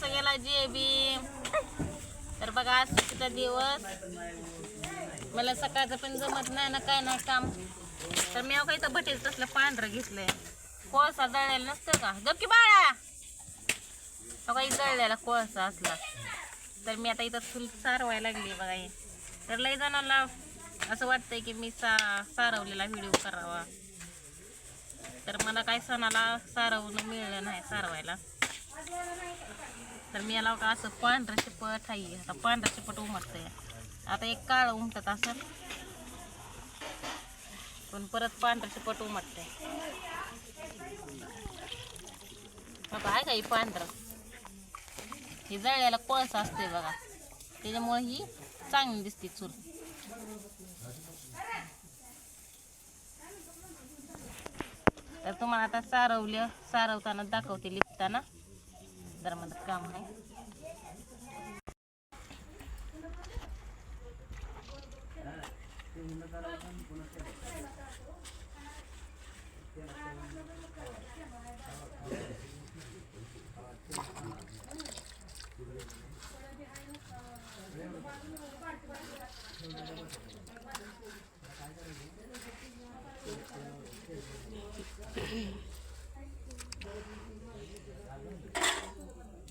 कसा गेला जे बी. तर बघा आज सुट्टीचा दिवस. मला सकाळचं पण जमत नाही ना काय नाही काम. तर मी काही तर भटीच तसलं पांढरं घेतलंय. कोळसा जळलेला नसतं का गपकी बाळा. काही जळलेला कोळसा असला तर मी आता इथं चूल सारवायला लागली बघा हे. तर लई जणांना असं वाटतंय की मी सारवलेला व्हिडिओ करावा. तर मला काही सणाला सारवणं मिळलं नाही सारवायला. तर मी याला का असं पांढरं शिपट आहे. आता पांढरं शिपट उमटतंय. आता एक काळ उमटत असं पण परत पांढरं शिपट उमटतंय. आता आहे का ही पांढरं. ही जळलेला कोळसा असते बघा. त्याच्यामुळे ही चांगली दिसते चूल. तर तुम्हाला आता सारवताना दाखवते लिपताना. जरा मदत काम आहे.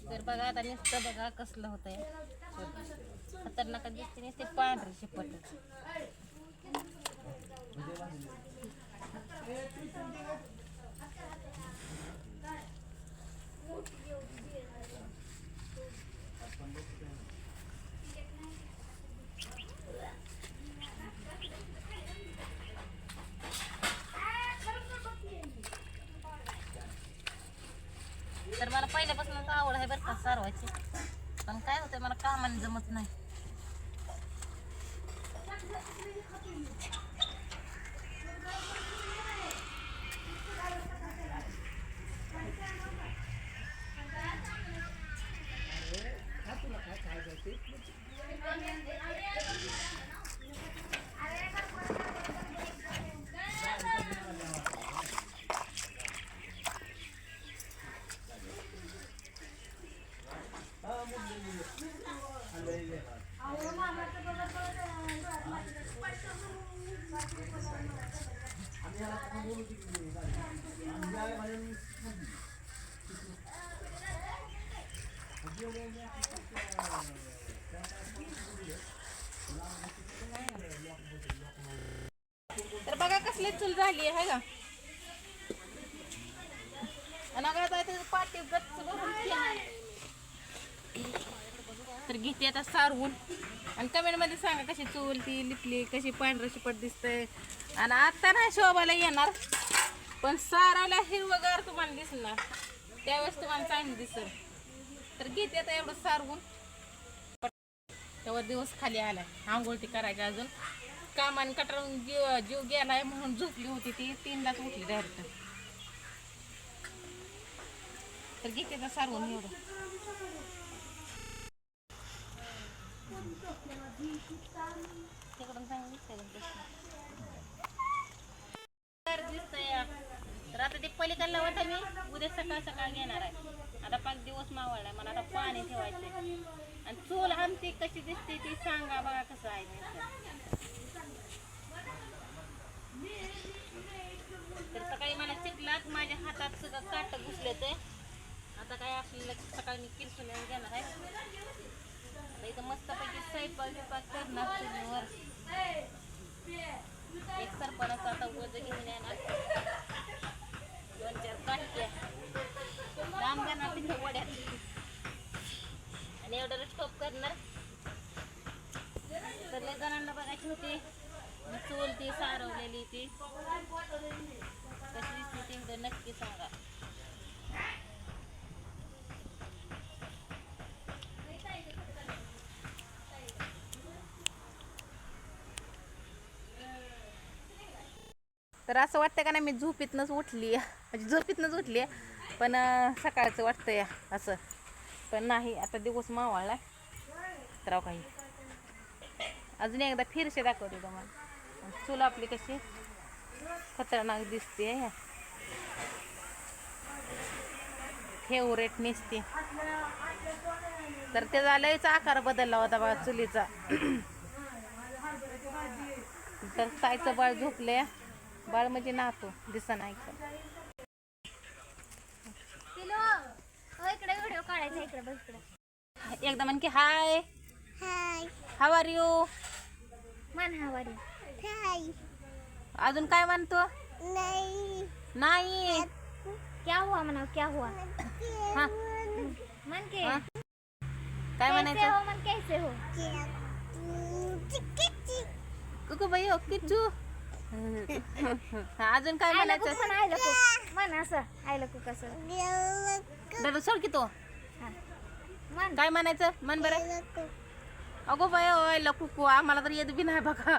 तर बघा आता नुसतं बघा कसलं होतंय. खतरनाक दिसते नुसते पांढरे शिपट. तर मला पहिल्यापासूनच आवड आहे बरं का सारवायची. पण काय होतंय मला कामाने जमत नाही. तर बघा कसली चूल झाली आहे का. पाठी गच्च भरून तर घेते आता सारवून. आणि कमेंट मध्ये सांगा कशी चूल ती लिपली कशी पांढरं शिपट दिसतंय. आणि आता नाही शोभाला येणार पण सारावला हिरवगार तुम्हाला दिसणार. त्यावेळेस तुम्हाला चांगली दिसेल. तर घेते आता एवढं सारवून. तेव्हा दिवस खाली आलाय. आंघोळती करायची अजून. कामाने कटाळून जीव गेलाय म्हणून झोपली होती ती. 3लाच उठली डायरेक्ट. तर घेते आता सारवून एवढं. तिकडून चांगलं दिसतंय. तर आता ते पलीकडला होता मी उद्या सकाळ सकाळ घेणार आहे. आता 5 दिवस मावळलाय. मला आता पाणी ठेवायचंय. आणि चूल आमची कशी दिसते ती सांगा बघा कसं आहे. तर सकाळी मला चिखलात माझ्या हातात सगळं काट घुसले ते. आता काय आपल्याला सकाळी मी किरसून घेणार आहे. इथं मस्तपैकी स्वयंपाक करणार चुलीवर. एक सरपणाचा आता वज घेऊन येणार. 2-4 काटक्या लांब जाणार तिथे वड्यात. आणि एवढं स्टॉप करणार. तर लय जणांना बघायची होती चूल ती सारवलेली ती कशी दिसली ती नक्की सांगा. तर असं वाटतं का नाही मी झोपीतनंच उठली. म्हणजे झोपीतनंच उठली पण सकाळचं वाटतंय असं. पण नाही आता दिवस मावळला. तर काही अजून एकदा फिरशे दाखवते तुम्हाला. चूल आपली कशी खतरनाक दिसते. फेवरेट निसते. तर त्याचा लयच आकार बदलला होता बघा चुलीचा. तर ताईचं बाळ झोपले. बाळ म्हणजे नातू दिसा नाही का. इकडे व्हिडिओ काढायचा इकडे बघ इकडे. एकदा म्हण की हाय. हाय हाव आर यू. मन हवारी. हाय. अजून काय म्हणतो. नाही नाही. क्या हुआ म्हणाव क्या हुआ. हा मन के हा? काय कैसे म्हणायचं. हो मन कैसे हो. कुकू बाई हो किच्चू. हा, अजून काय आयला कुक म्हणायचं. म्हण आयला कुक म्हण असं आयला कुक असं. दादा सोड की तो. हा. म्हण काय म्हणायचं म्हण बरं. अगो बाई ओय कुकू आम्हाला तर येत बी नाही बघा.